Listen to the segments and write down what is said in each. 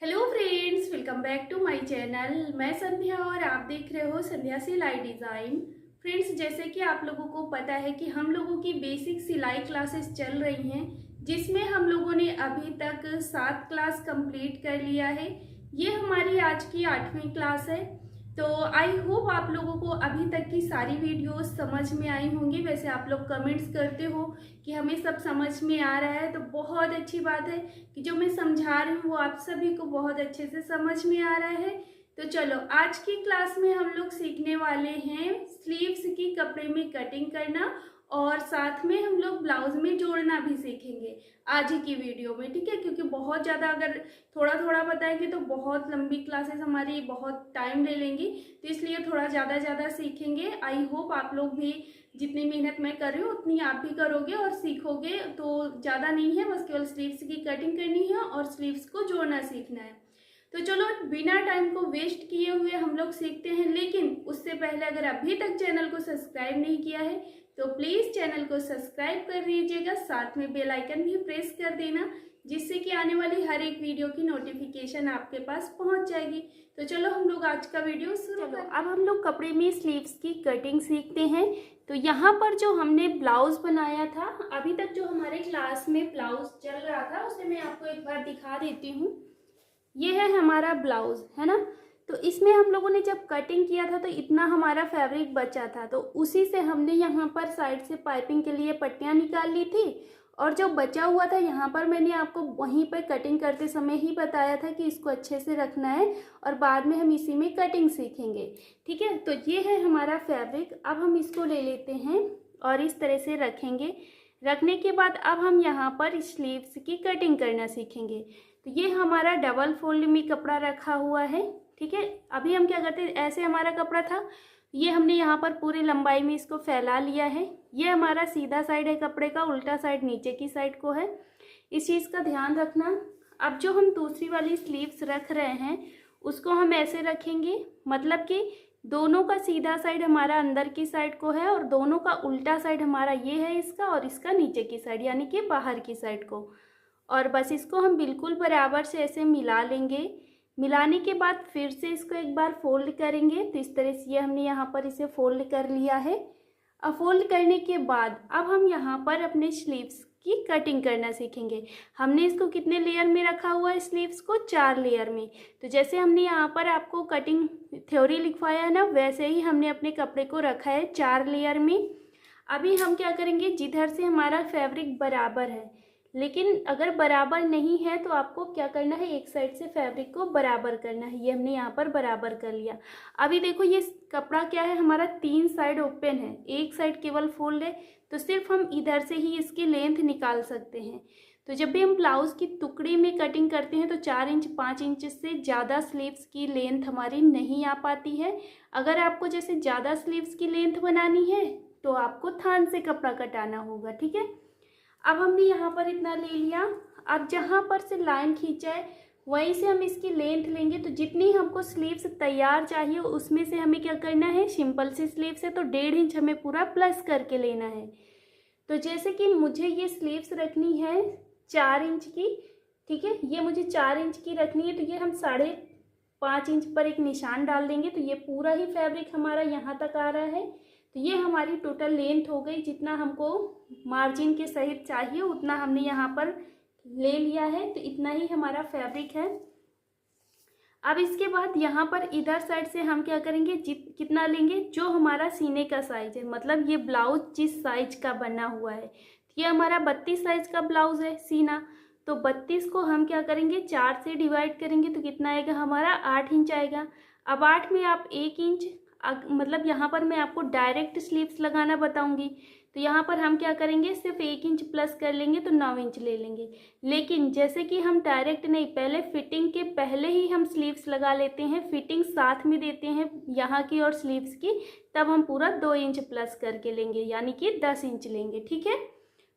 Hello friends, welcome back to my channel. मैं संध्या और आप देख रहे हो संध्या सिलाई डिज़ाइन। फ्रेंड्स, जैसे कि आप लोगों को पता है कि हम लोगों की बेसिक सिलाई क्लासेस चल रही हैं, जिसमें हम लोगों ने अभी तक 7 क्लास कंप्लीट कर लिया है। ये हमारी आज की 8वीं क्लास है। तो आई होप आप लोगों को अभी तक की सारी वीडियोस समझ में आई होंगी। वैसे आप लोग कमेंट्स करते हो कि हमें सब समझ में आ रहा है, तो बहुत अच्छी बात है कि जो मैं समझा रही हूँ वो आप सभी को बहुत अच्छे से समझ में आ रहा है। तो चलो, आज की क्लास में हम लोग सीखने वाले हैं स्लीव्स की कपड़े में कटिंग करना, और साथ में हम लोग ब्लाउज में जोड़ना भी सीखेंगे आज ही की वीडियो में, ठीक है। क्योंकि बहुत ज़्यादा अगर थोड़ा थोड़ा बताएंगे तो बहुत लंबी क्लासेस हमारी बहुत टाइम ले लेंगी, तो इसलिए थोड़ा ज़्यादा सीखेंगे। आई होप आप लोग भी जितनी मेहनत मैं कर रही हूँ उतनी आप भी करोगे और सीखोगे। तो ज़्यादा नहीं है, बस केवल स्लीव्स की कटिंग करनी है और स्लीव्स को जोड़ना सीखना है। तो चलो, बिना टाइम को वेस्ट किए हुए हम लोग सीखते हैं। लेकिन उससे पहले अगर अभी तक चैनल को सब्सक्राइब नहीं किया है तो प्लीज़ चैनल को सब्सक्राइब कर लीजिएगा, साथ में बेल आइकन भी प्रेस कर देना, जिससे कि आने वाली हर एक वीडियो की नोटिफिकेशन आपके पास पहुंच जाएगी। तो चलो, हम लोग आज का वीडियो शुरू करते हैं। अब हम लोग कपड़े में स्लीव्स की कटिंग सीखते हैं। तो यहाँ पर जो हमने ब्लाउज बनाया था, अभी तक जो हमारे क्लास में ब्लाउज चल रहा था उसे मैं आपको एक बार दिखा देती हूँ। ये है हमारा ब्लाउज, है ना। तो इसमें हम लोगों ने जब कटिंग किया था तो इतना हमारा फैब्रिक बचा था, तो उसी से हमने यहाँ पर साइड से पाइपिंग के लिए पट्टियाँ निकाल ली थी, और जो बचा हुआ था यहाँ पर मैंने आपको वहीं पर कटिंग करते समय ही बताया था कि इसको अच्छे से रखना है और बाद में हम इसी में कटिंग सीखेंगे, ठीक है। तो ये है हमारा फैब्रिक। अब हम इसको ले लेते हैं और इस तरह से रखेंगे। रखने के बाद अब हम यहाँ पर स्लीव्स की कटिंग करना सीखेंगे। तो ये हमारा डबल फोल्ड में कपड़ा रखा हुआ है, ठीक है। अभी हम क्या करते हैं, ऐसे हमारा कपड़ा था, ये हमने यहाँ पर पूरी लंबाई में इसको फैला लिया है। ये हमारा सीधा साइड है कपड़े का, उल्टा साइड नीचे की साइड को है, इस चीज़ का ध्यान रखना। अब जो हम दूसरी वाली स्लीव्स रख रहे हैं उसको हम ऐसे रखेंगे, मतलब कि दोनों का सीधा साइड हमारा अंदर की साइड को है और दोनों का उल्टा साइड हमारा ये है इसका, और इसका नीचे की साइड यानी कि बाहर की साइड को। और बस इसको हम बिल्कुल बराबर से ऐसे मिला लेंगे। मिलाने के बाद फिर से इसको एक बार फोल्ड करेंगे। तो इस तरह से ये हमने यहाँ पर इसे फोल्ड कर लिया है। अब फोल्ड करने के बाद अब हम यहाँ पर अपने स्लीव्स की कटिंग करना सीखेंगे। हमने इसको कितने लेयर में रखा हुआ है, स्लीव्स को 4 लेयर में। तो जैसे हमने यहाँ पर आपको कटिंग थ्योरी लिखवाया है ना, वैसे ही हमने अपने कपड़े को रखा है 4 लेयर में। अभी हम क्या करेंगे, जिधर से हमारा फैब्रिक बराबर है, लेकिन अगर बराबर नहीं है तो आपको क्या करना है, एक साइड से फैब्रिक को बराबर करना है। ये हमने यहाँ पर बराबर कर लिया। अभी देखो, ये कपड़ा क्या है हमारा, 3 साइड ओपन है, एक साइड केवल फोल्ड है, तो सिर्फ हम इधर से ही इसकी लेंथ निकाल सकते हैं। तो जब भी हम ब्लाउज की टुकड़ी में कटिंग करते हैं तो 4 इंच 5 इंच से ज़्यादा स्लीव्स की लेंथ हमारी नहीं आ पाती है। अगर आपको जैसे ज़्यादा स्लीव्स की लेंथ बनानी है तो आपको थान से कपड़ा कटाना होगा, ठीक है। अब हमने यहाँ पर इतना ले लिया। अब जहाँ पर से लाइन खींचा है वहीं से हम इसकी लेंथ लेंगे। तो जितनी हमको स्लीव्स तैयार चाहिए उसमें से हमें क्या करना है, सिंपल सी स्लीव्स है तो 1.5 इंच हमें पूरा प्लस करके लेना है। तो जैसे कि मुझे ये स्लीव्स रखनी है 4 इंच की, ठीक है, ये मुझे 4 इंच की रखनी है, तो ये हम 5.5 इंच पर एक निशान डाल देंगे। तो ये पूरा ही फैब्रिक हमारा यहाँ तक आ रहा है। तो ये हमारी टोटल लेंथ हो गई। जितना हमको मार्जिन के सहित चाहिए उतना हमने यहाँ पर ले लिया है, तो इतना ही हमारा फैब्रिक है। अब इसके बाद यहाँ पर इधर साइड से हम क्या करेंगे, कितना लेंगे, जो हमारा सीने का साइज है, मतलब ये ब्लाउज जिस साइज का बना हुआ है, ये हमारा 32 साइज का ब्लाउज है सीना। तो 32 को हम क्या करेंगे, 4 से डिवाइड करेंगे तो कितना आएगा हमारा, 8 इंच आएगा। अब 8 में आप 1 इंच, मतलब यहाँ पर मैं आपको डायरेक्ट स्लीव्स लगाना बताऊंगी, तो यहाँ पर हम क्या करेंगे, सिर्फ 1 इंच प्लस कर लेंगे तो 9 इंच ले लेंगे। लेकिन जैसे कि हम डायरेक्ट नहीं, पहले फिटिंग के पहले ही हम स्लीव्स लगा लेते हैं, फिटिंग साथ में देते हैं यहाँ की और स्लीव्स की, तब हम पूरा 2 इंच प्लस करके लेंगे, यानी कि 10 इंच लेंगे, ठीक है।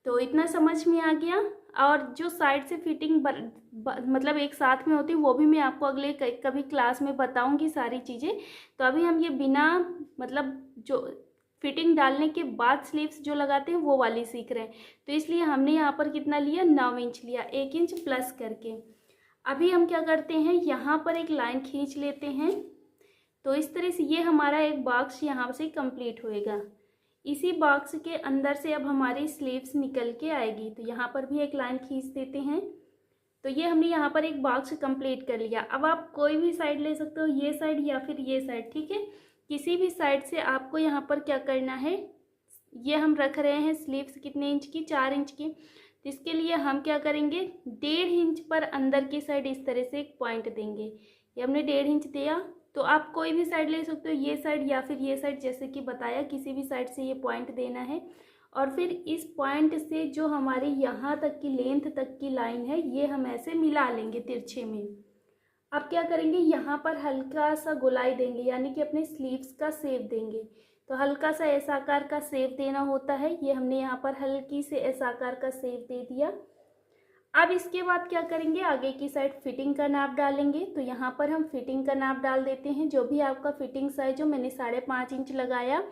तो इतना समझ में आ गया। और जो साइड से फिटिंग मतलब एक साथ में होती है वो भी मैं आपको अगले कभी क्लास में बताऊंगी सारी चीज़ें। तो अभी हम ये बिना मतलब जो फिटिंग डालने के बाद स्लीव्स जो लगाते हैं वो वाली सीख रहे हैं। तो इसलिए हमने यहाँ पर कितना लिया, 9 इंच लिया, 1 इंच प्लस करके। अभी हम क्या करते हैं, यहाँ पर एक लाइन खींच लेते हैं। तो इस तरह से ये हमारा एक बॉक्स यहाँ से कंप्लीट होएगा। इसी बॉक्स के अंदर से अब हमारी स्लीव्स निकल के आएगी। तो यहाँ पर भी एक लाइन खींच देते हैं। तो ये हमने यहाँ पर एक बॉक्स कंप्लीट कर लिया। अब आप कोई भी साइड ले सकते हो, ये साइड या फिर ये साइड, ठीक है। किसी भी साइड से आपको यहाँ पर क्या करना है, ये हम रख रहे हैं स्लीव्स कितने इंच की, 4 इंच की। तो इसके लिए हम क्या करेंगे, 1.5 इंच पर अंदर की साइड इस तरह से एक पॉइंट देंगे। ये हमने 1.5 इंच दिया। तो आप कोई भी साइड ले सकते हो, ये साइड या फिर ये साइड, जैसे कि बताया किसी भी साइड से ये पॉइंट देना है। और फिर इस पॉइंट से जो हमारी यहाँ तक की लेंथ तक की लाइन है, ये हम ऐसे मिला लेंगे तिरछे में। अब क्या करेंगे, यहाँ पर हल्का सा गोलाई देंगे, यानी कि अपने स्लीव्स का शेप देंगे। तो हल्का सा ऐसा आकार का शेप देना होता है। ये हमने यहाँ पर हल्की से ऐसा आकार का शेप दे दिया। अब इसके बाद क्या करेंगे, आगे की साइड फिटिंग का नाप डालेंगे। तो यहाँ पर हम फिटिंग का नाप डाल देते हैं, जो भी आपका फिटिंग साइज हो। मैंने 5.5 इंच लगाया।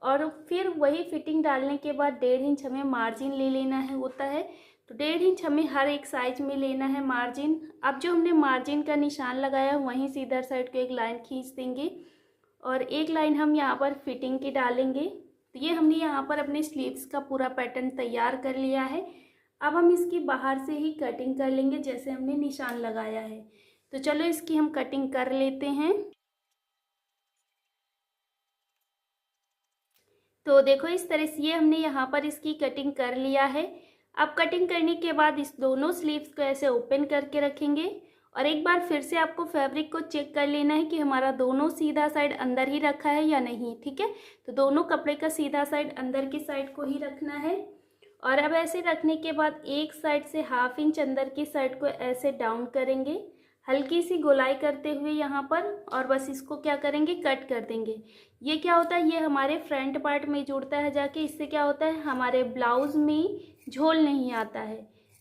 और फिर वही फिटिंग डालने के बाद 1.5 इंच हमें मार्जिन ले लेना है होता है। तो 1.5 इंच हमें हर एक साइज में लेना है मार्जिन। अब जो हमने मार्जिन का निशान लगाया वहीं से इधर साइड को एक लाइन खींच देंगे और एक लाइन हम यहाँ पर फिटिंग की डालेंगे। तो ये हमने यहाँ पर अपने स्लीव्स का पूरा पैटर्न तैयार कर लिया है। अब हम इसकी बाहर से ही कटिंग कर लेंगे जैसे हमने निशान लगाया है। तो चलो इसकी हम कटिंग कर लेते हैं। तो देखो इस तरह से ये हमने यहाँ पर इसकी कटिंग कर लिया है। अब कटिंग करने के बाद इस दोनों स्लीव्स को ऐसे ओपन करके रखेंगे और एक बार फिर से आपको फैब्रिक को चेक कर लेना है कि हमारा दोनों सीधा साइड अंदर ही रखा है या नहीं, ठीक है। तो दोनों कपड़े का सीधा साइड अंदर की साइड को ही रखना है। और अब ऐसे रखने के बाद एक साइड से 1/2 इंच अंदर की साइड को ऐसे डाउन करेंगे, हल्की सी गोलाई करते हुए यहाँ पर, और बस इसको क्या करेंगे, कट कर देंगे। ये क्या होता है, ये हमारे फ्रंट पार्ट में जुड़ता है जाके। इससे क्या होता है, हमारे ब्लाउज में झोल नहीं आता है।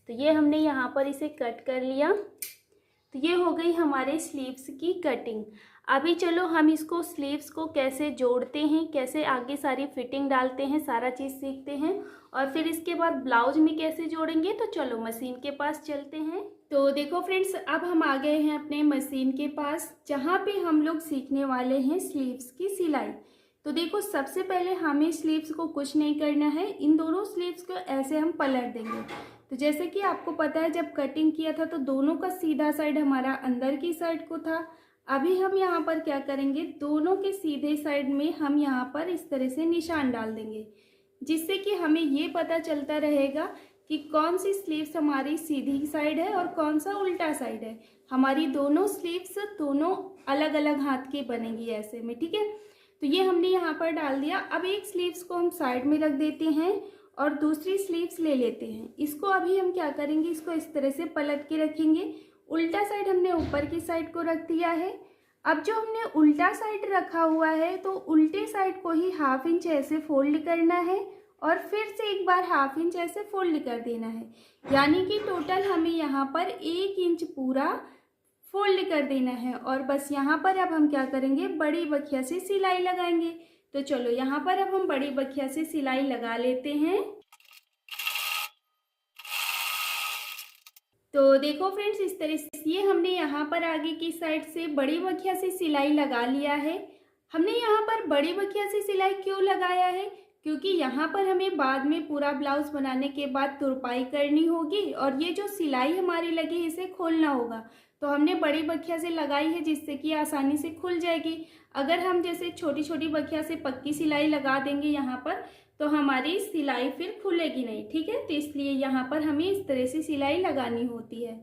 तो ये हमने यहाँ पर इसे कट कर लिया। तो ये हो गई हमारे स्लीव्स की कटिंग। अभी चलो हम इसको स्लीव्स को कैसे जोड़ते हैं, कैसे आगे सारी फिटिंग डालते हैं, सारा चीज़ सीखते हैं। और फिर इसके बाद ब्लाउज में कैसे जोड़ेंगे। तो चलो मशीन के पास चलते हैं। तो देखो फ्रेंड्स, अब हम आ गए हैं अपने मशीन के पास, जहाँ पे हम लोग सीखने वाले हैं स्लीव्स की सिलाई। तो देखो सबसे पहले हमें स्लीव्स को कुछ नहीं करना है, इन दोनों स्लीव्स को ऐसे हम पलट देंगे। तो जैसे कि आपको पता है जब कटिंग किया था तो दोनों का सीधा साइड हमारा अंदर की साइड को था। अभी हम यहाँ पर क्या करेंगे, दोनों के सीधे साइड में हम यहाँ पर इस तरह से निशान डाल देंगे, जिससे कि हमें ये पता चलता रहेगा कि कौन सी स्लीव्स हमारी सीधी साइड है और कौन सा उल्टा साइड है। हमारी दोनों स्लीव्स दोनों अलग अलग हाथ की बनेंगी ऐसे में, ठीक है। तो ये हमने यहाँ पर डाल दिया। अब एक स्लीव्स को हम साइड में रख देते हैं और दूसरी स्लीव्स ले लेते हैं। इसको अभी हम क्या करेंगे, इसको इस तरह से पलट के रखेंगे। उल्टा साइड हमने ऊपर की साइड को रख दिया है। अब जो हमने उल्टा साइड रखा हुआ है तो उल्टे साइड को ही 1/2 इंच ऐसे फोल्ड करना है और फिर से एक बार 1/2 इंच ऐसे फोल्ड कर देना है। यानी कि टोटल हमें यहाँ पर 1 इंच पूरा फोल्ड कर देना है। और बस यहाँ पर अब हम क्या करेंगे, बड़ी बखिया से सिलाई लगाएंगे। तो चलो यहाँ पर अब हम बड़ी बखिया से सिलाई लगा लेते हैं। तो देखो फ्रेंड्स, इस तरह से ये हमने यहाँ पर आगे की साइड से बड़ी बखिया से सिलाई लगा लिया है। हमने यहाँ पर बड़ी बखिया से सिलाई क्यों लगाया है, क्योंकि यहाँ पर हमें बाद में पूरा ब्लाउज बनाने के बाद तुरपाई करनी होगी और ये जो सिलाई हमारी लगी है इसे खोलना होगा। तो हमने बड़ी बखिया से लगाई है जिससे कि आसानी से खुल जाएगी। अगर हम जैसे छोटी छोटी बखिया से पक्की सिलाई लगा देंगे यहाँ पर तो हमारी सिलाई फिर खुलेगी नहीं, ठीक है। तो इसलिए यहाँ पर हमें इस तरह से सिलाई लगानी होती है।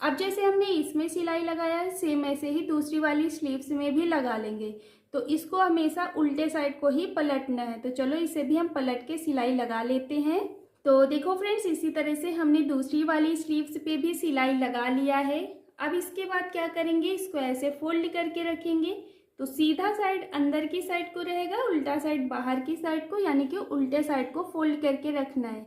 अब जैसे हमने इसमें सिलाई लगाया है सेम ऐसे ही दूसरी वाली स्लीव्स में भी लगा लेंगे। तो इसको हमेशा उल्टे साइड को ही पलटना है। तो चलो इसे भी हम पलट के सिलाई लगा लेते हैं। तो देखो फ्रेंड्स, इसी तरह से हमने दूसरी वाली स्लीव्स पे भी सिलाई लगा लिया है। अब इसके बाद क्या करेंगे, इसको ऐसे फोल्ड करके रखेंगे। तो सीधा साइड अंदर की साइड को रहेगा, उल्टा साइड बाहर की साइड को, यानी कि उल्टे साइड को फोल्ड करके रखना है।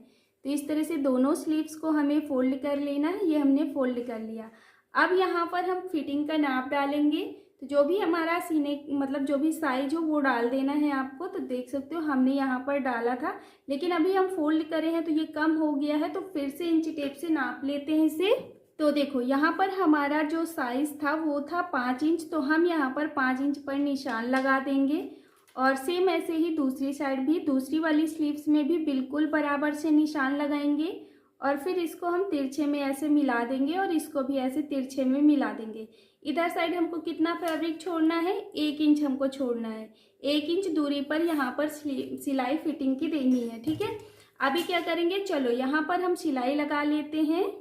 तो इस तरह से दोनों स्लीव्स को हमें फोल्ड कर लेना है। ये हमने फोल्ड कर लिया। अब यहाँ पर हम फिटिंग का नाप डालेंगे। तो जो भी हमारा सीने मतलब जो भी साइज हो वो डाल देना है आपको। तो देख सकते हो हमने यहाँ पर डाला था, लेकिन अभी हम फोल्ड करे हैं तो ये कम हो गया है। तो फिर से इंची टेप से नाप लेते हैं इसे। तो देखो यहाँ पर हमारा जो साइज़ था वो था 5 इंच, तो हम यहाँ पर 5 इंच पर निशान लगा देंगे। और सेम ऐसे ही दूसरी साइड भी, दूसरी वाली स्लीव्स में भी बिल्कुल बराबर से निशान लगाएंगे। और फिर इसको हम तिरछे में ऐसे मिला देंगे और इसको भी ऐसे तिरछे में मिला देंगे। इधर साइड हमको कितना फैब्रिक छोड़ना है, 1 इंच हमको छोड़ना है। 1 इंच दूरी पर यहाँ पर सिलाई फिटिंग की देनी है, ठीक है। अभी क्या करेंगे, चलो यहाँ पर हम सिलाई लगा लेते हैं।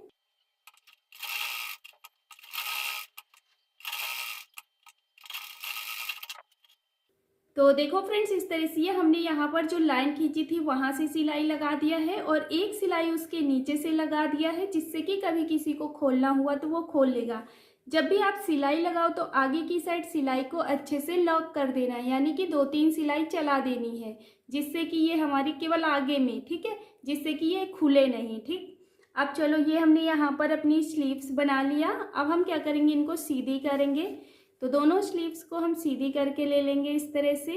तो देखो फ्रेंड्स, इस तरह से हमने यहाँ पर जो लाइन खींची थी वहाँ से सिलाई लगा दिया है और एक सिलाई उसके नीचे से लगा दिया है, जिससे कि कभी किसी को खोलना हुआ तो वो खोल लेगा। जब भी आप सिलाई लगाओ तो आगे की साइड सिलाई को अच्छे से लॉक कर देना है, यानी कि 2-3 सिलाई चला देनी है, जिससे कि ये हमारी केवल आगे में, ठीक है, जिससे कि ये खुले नहीं, ठीक। अब चलो, ये हमने यहाँ पर अपनी स्लीव्स बना लिया। अब हम क्या करेंगे, इनको सीधी करेंगे। तो दोनों स्लीव्स को हम सीधी करके ले लेंगे इस तरह से।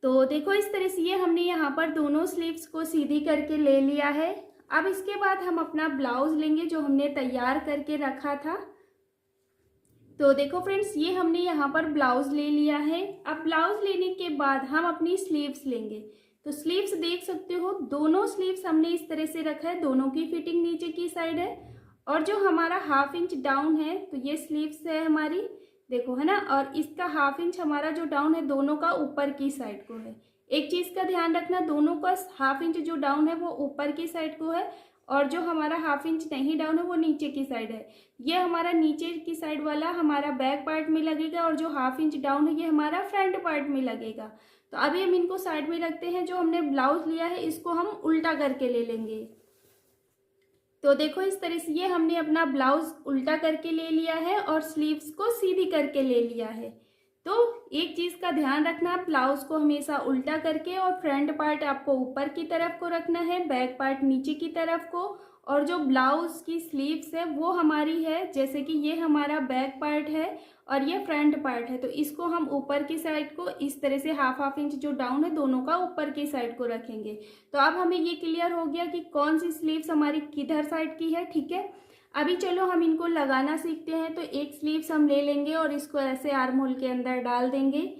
तो देखो इस तरह से ये हमने यहाँ पर दोनों स्लीव्स को सीधी करके ले लिया है। अब इसके बाद हम अपना ब्लाउज लेंगे जो हमने तैयार करके रखा था। तो देखो फ्रेंड्स, ये हमने यहाँ पर ब्लाउज ले लिया है। अब ब्लाउज लेने के बाद हम अपनी स्लीव्स लेंगे। तो स्लीव्स देख सकते हो, दोनों स्लीव्स हमने इस तरह से रखा है, दोनों की फिटिंग नीचे की साइड है। और जो हमारा 1/2 इंच डाउन है, तो ये स्लीव्स है हमारी, देखो है ना। और इसका 1/2 इंच हमारा जो डाउन है दोनों का ऊपर की साइड को है। एक चीज़ का ध्यान रखना, दोनों का 1/2 इंच जो डाउन है वो ऊपर की साइड को है और जो हमारा 1/2 इंच नहीं डाउन है वो नीचे की साइड है। ये हमारा नीचे की साइड वाला हमारा बैक पार्ट में लगेगा और जो 1/2 इंच डाउन है ये हमारा फ्रंट पार्ट में लगेगा। तो अभी हम इनको साइड में रखते हैं। जो हमने ब्लाउज लिया है इसको हम उल्टा करके ले लेंगे। तो देखो इस तरह से ये हमने अपना ब्लाउज उल्टा करके ले लिया है और स्लीव्स को सीधी करके ले लिया है। तो एक चीज़ का ध्यान रखना, ब्लाउज को हमेशा उल्टा करके और फ्रंट पार्ट आपको ऊपर की तरफ को रखना है, बैक पार्ट नीचे की तरफ को। और जो ब्लाउज की स्लीव्स है वो हमारी है, जैसे कि ये हमारा बैक पार्ट है और ये फ्रंट पार्ट है, तो इसको हम ऊपर की साइड को इस तरह से 1/2 इंच जो डाउन है दोनों का ऊपर की साइड को रखेंगे। तो अब हमें ये क्लियर हो गया कि कौन सी स्लीव्स हमारी किधर साइड की है, ठीक है। अभी चलो हम इनको लगाना सीखते हैं। तो एक स्लीव्स हम ले लेंगे और इसको ऐसे आर्म होल के अंदर डाल देंगे।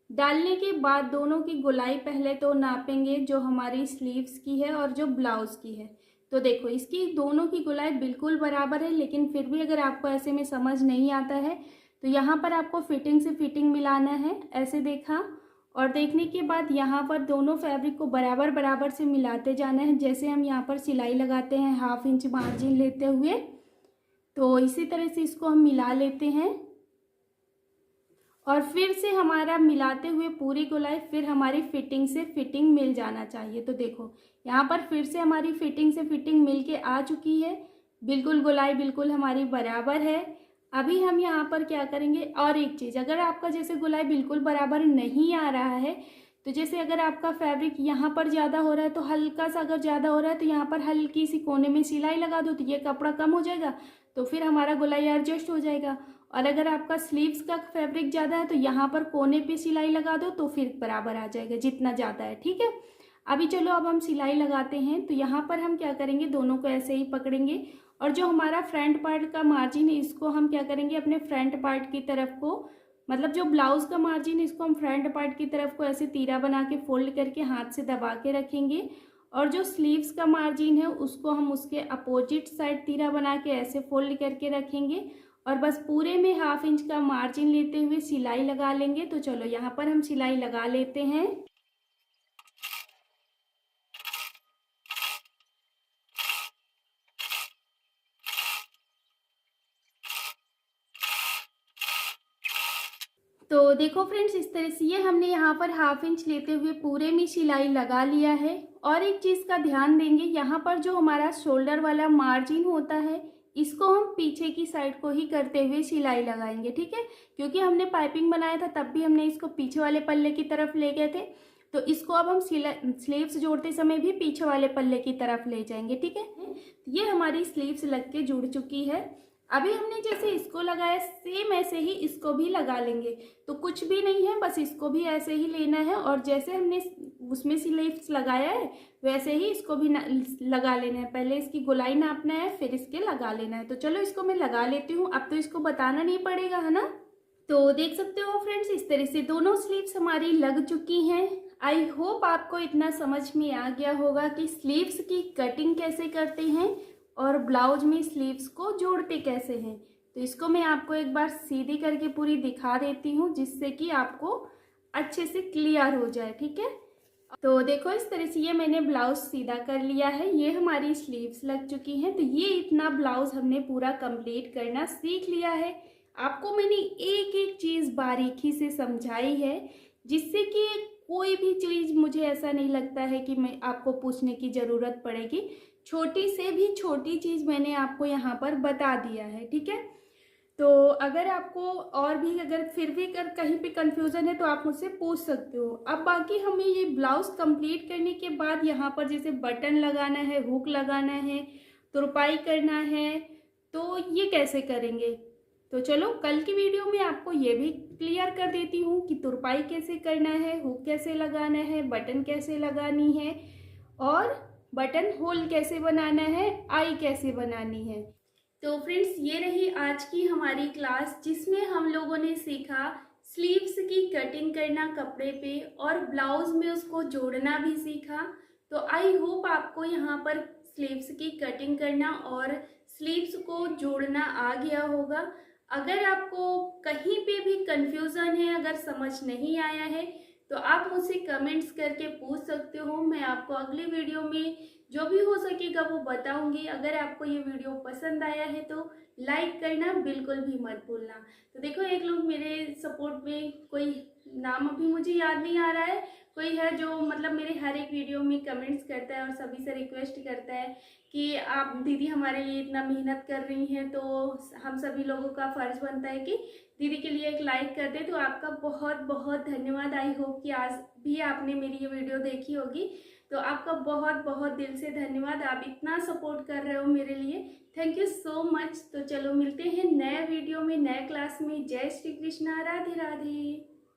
डालने के बाद दोनों की गोलाई पहले तो नापेंगे, जो हमारी स्लीव्स की है और जो ब्लाउज की है। तो देखो इसकी दोनों की गोलाई बिल्कुल बराबर है, लेकिन फिर भी अगर आपको ऐसे में समझ नहीं आता है तो यहाँ पर आपको फिटिंग से फिटिंग मिलाना है। ऐसे देखा और देखने के बाद यहाँ पर दोनों फैब्रिक को बराबर बराबर से मिलाते जाना है। जैसे हम यहाँ पर सिलाई लगाते हैं 1/2 इंच मार्जिन लेते हुए, तो इसी तरह से इसको हम मिला लेते हैं। और फिर से हमारा मिलाते हुए पूरी गोलाई फिर हमारी फिटिंग से फिटिंग मिल जाना चाहिए। तो देखो यहाँ पर फिर से हमारी फिटिंग से फिटिंग मिल के आ चुकी है, बिल्कुल गोलाई बिल्कुल हमारी बराबर है। अभी हम यहाँ पर क्या करेंगे, और एक चीज़, अगर आपका जैसे गोलाई बिल्कुल बराबर नहीं आ रहा है, तो जैसे अगर आपका फैब्रिक यहाँ पर ज़्यादा हो रहा है तो हल्का सा, अगर ज़्यादा हो रहा है तो यहाँ पर हल्की सी कोने में सिलाई लगा दो, तो ये कपड़ा कम हो जाएगा, तो फिर हमारा गोलाई एडजस्ट हो जाएगा। और अगर आपका स्लीव्स का फैब्रिक ज़्यादा है तो यहाँ पर कोने पे सिलाई लगा दो, तो फिर बराबर आ जाएगा जितना ज़्यादा है, ठीक है। अभी चलो अब हम सिलाई लगाते हैं। तो यहाँ पर हम क्या करेंगे, दोनों को ऐसे ही पकड़ेंगे और जो हमारा फ्रंट पार्ट का मार्जिन है इसको हम क्या करेंगे, अपने फ्रंट पार्ट की तरफ को, मतलब जो ब्लाउज का मार्जिन है इसको हम फ्रंट पार्ट की तरफ को ऐसे तीरा बना के फोल्ड करके हाथ से दबा के रखेंगे। और जो स्लीव्स का मार्जिन है उसको हम उसके अपोजिट साइड तीरा बना के ऐसे फोल्ड करके रखेंगे और बस पूरे में 1/2 इंच का मार्जिन लेते हुए सिलाई लगा लेंगे। तो चलो यहाँ पर हम सिलाई लगा लेते हैं। तो देखो फ्रेंड्स, इस तरह से ये हमने यहाँ पर 1/2 इंच लेते हुए पूरे में सिलाई लगा लिया है। और एक चीज़ का ध्यान देंगे, यहाँ पर जो हमारा शोल्डर वाला मार्जिन होता है इसको हम पीछे की साइड को ही करते हुए सिलाई लगाएंगे, ठीक है। क्योंकि हमने पाइपिंग बनाया था तब भी हमने इसको पीछे वाले पल्ले की तरफ ले गए थे, तो इसको अब हम स्लीव्स जोड़ते समय भी पीछे वाले पल्ले की तरफ ले जाएंगे, ठीक है। ये हमारी स्लीव्स लग के जुड़ चुकी है। अभी हमने जैसे इसको लगाया सेम ऐसे ही इसको भी लगा लेंगे। तो कुछ भी नहीं है, बस इसको भी ऐसे ही लेना है और जैसे हमने उसमें स्लीव्स लगाया है वैसे ही इसको भी लगा लेना है। पहले इसकी गोलाई नापना है, फिर इसके लगा लेना है। तो चलो इसको मैं लगा लेती हूँ। अब तो इसको बताना नहीं पड़ेगा, है ना। तो देख सकते हो फ्रेंड्स, इस तरह से दोनों स्लीव्स हमारी लग चुकी हैं। आई होप आपको इतना समझ में आ गया होगा कि स्लीव्स की कटिंग कैसे करते हैं और ब्लाउज में स्लीव्स को जोड़ते कैसे हैं। तो इसको मैं आपको एक बार सीधी करके पूरी दिखा देती हूँ, जिससे कि आपको अच्छे से क्लियर हो जाए, ठीक है। तो देखो इस तरह से ये मैंने ब्लाउज सीधा कर लिया है, ये हमारी स्लीव्स लग चुकी हैं। तो ये इतना ब्लाउज हमने पूरा कंप्लीट करना सीख लिया है। आपको मैंने एक एक चीज़ बारीकी से समझाई है, जिससे कि कोई भी चीज़ मुझे ऐसा नहीं लगता है कि मैं आपको पूछने की ज़रूरत पड़ेगी। छोटी से भी छोटी चीज़ मैंने आपको यहाँ पर बता दिया है, ठीक है। तो अगर आपको और भी अगर फिर भी अगर कहीं पे कंफ्यूजन है तो आप मुझसे पूछ सकते हो। अब बाकी हमें ये ब्लाउज कंप्लीट करने के बाद यहाँ पर जैसे बटन लगाना है, हुक लगाना है, तुरपाई करना है, तो ये कैसे करेंगे। तो चलो कल की वीडियो में आपको ये भी क्लियर कर देती हूँ कि तुरपाई कैसे करना है, हुक कैसे लगाना है, बटन कैसे लगानी है और बटन होल कैसे बनाना है, आई कैसे बनानी है। तो फ्रेंड्स ये रही आज की हमारी क्लास, जिसमें हम लोगों ने सीखा स्लीव्स की कटिंग करना कपड़े पे और ब्लाउज में उसको जोड़ना भी सीखा। तो आई होप आपको यहाँ पर स्लीव्स की कटिंग करना और स्लीव्स को जोड़ना आ गया होगा। अगर आपको कहीं पे भी कंफ्यूजन है, अगर समझ नहीं आया है, तो आप मुझसे कमेंट्स करके पूछ सकते हो। मैं आपको अगली वीडियो में जो भी हो सकेगा वो बताऊंगी। अगर आपको ये वीडियो पसंद आया है तो लाइक करना बिल्कुल भी मत भूलना। तो देखो एक लोग मेरे सपोर्ट में, कोई नाम अभी मुझे याद नहीं आ रहा है, कोई है जो मतलब मेरे हर एक वीडियो में कमेंट्स करता है और सभी से रिक्वेस्ट करता है कि आप दीदी हमारे लिए इतना मेहनत कर रही हैं, तो हम सभी लोगों का फ़र्ज़ बनता है कि दीदी के लिए एक लाइक कर दे। तो आपका बहुत बहुत धन्यवाद। आई होप कि आज भी आपने मेरी ये वीडियो देखी होगी। तो आपका बहुत बहुत दिल से धन्यवाद, आप इतना सपोर्ट कर रहे हो मेरे लिए। Thank you so much. तो चलो मिलते हैं नए वीडियो में, नए क्लास में। जय श्री कृष्णा, राधे राधे।